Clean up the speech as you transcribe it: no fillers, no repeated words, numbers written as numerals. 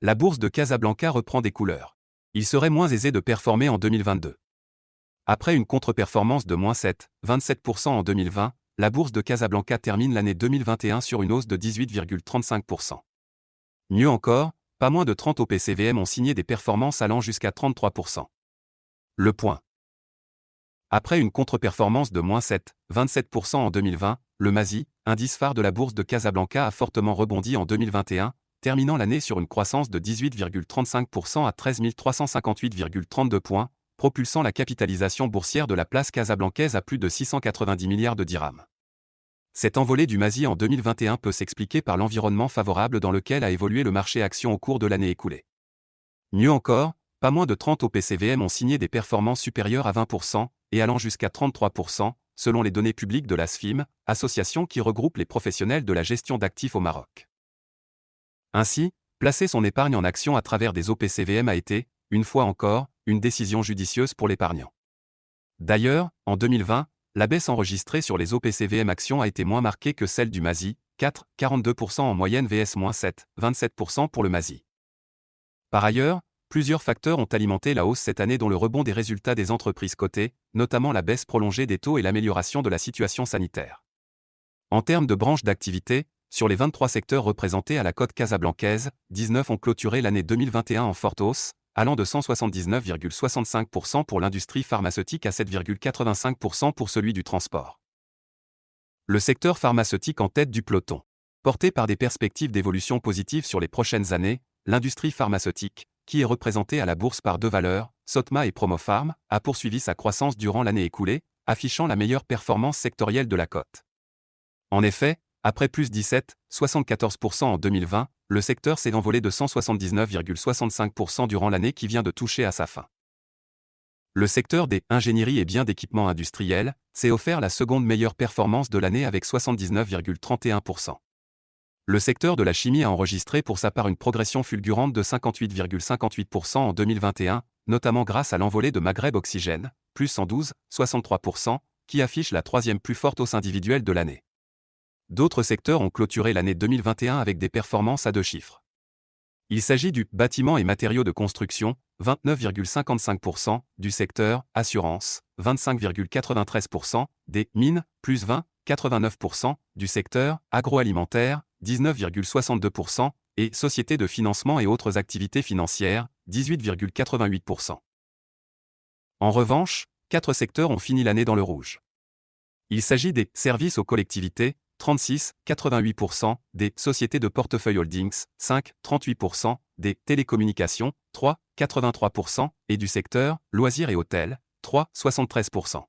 La bourse de Casablanca reprend des couleurs. Il serait moins aisé de performer en 2022. Après une contre-performance de -7,27% en 2020, la bourse de Casablanca termine l'année 2021 sur une hausse de 18,35%. Mieux encore, pas moins de 30 OPCVM ont signé des performances allant jusqu'à 33%. Le point. Après une contre-performance de -7,27% en 2020, le MASI, indice phare de la bourse de Casablanca, a fortement rebondi en 2021, terminant l'année sur une croissance de 18,35% à 13 358,32 points, propulsant la capitalisation boursière de la place casablancaise à plus de 690 milliards de dirhams. Cette envolée du MASI en 2021 peut s'expliquer par l'environnement favorable dans lequel a évolué le marché actions au cours de l'année écoulée. Mieux encore, pas moins de 30 OPCVM ont signé des performances supérieures à 20% et allant jusqu'à 33%, selon les données publiques de l'ASFIM, association qui regroupe les professionnels de la gestion d'actifs au Maroc. Ainsi, placer son épargne en actions à travers des OPCVM a été, une fois encore, une décision judicieuse pour l'épargnant. D'ailleurs, en 2020, la baisse enregistrée sur les OPCVM actions a été moins marquée que celle du MASI, 4,42% en moyenne vs -7,27% pour le MASI. Par ailleurs, plusieurs facteurs ont alimenté la hausse cette année, dont le rebond des résultats des entreprises cotées, notamment la baisse prolongée des taux et l'amélioration de la situation sanitaire. En termes de branches d'activité, sur les 23 secteurs représentés à la cote casablancaise, 19 ont clôturé l'année 2021 en forte hausse, allant de 179,65% pour l'industrie pharmaceutique à 7,85% pour celui du transport. Le secteur pharmaceutique en tête du peloton. Porté par des perspectives d'évolution positive sur les prochaines années, l'industrie pharmaceutique, qui est représentée à la bourse par deux valeurs, Sotma et Promopharm, a poursuivi sa croissance durant l'année écoulée, affichant la meilleure performance sectorielle de la cote. En effet, après plus 17,74% en 2020, le secteur s'est envolé de 179,65% durant l'année qui vient de toucher à sa fin. Le secteur des ingénieries et biens d'équipement industriel s'est offert la seconde meilleure performance de l'année avec 79,31%. Le secteur de la chimie a enregistré pour sa part une progression fulgurante de 58,58% en 2021, notamment grâce à l'envolée de Maghreb Oxygène, plus 112,63%, qui affiche la troisième plus forte hausse individuelle de l'année. D'autres secteurs ont clôturé l'année 2021 avec des performances à deux chiffres. Il s'agit du bâtiment et matériaux de construction, 29,55%, du secteur assurance, 25,93%, des mines, plus 20,89%, du secteur agroalimentaire, 19,62%, et sociétés de financement et autres activités financières, 18,88%. En revanche, 4 secteurs ont fini l'année dans le rouge. Il s'agit des services aux collectivités, 36,88%, des sociétés de portefeuille holdings, 5,38%, des télécommunications, 3,83%, et du secteur loisirs et hôtels, 3,73%.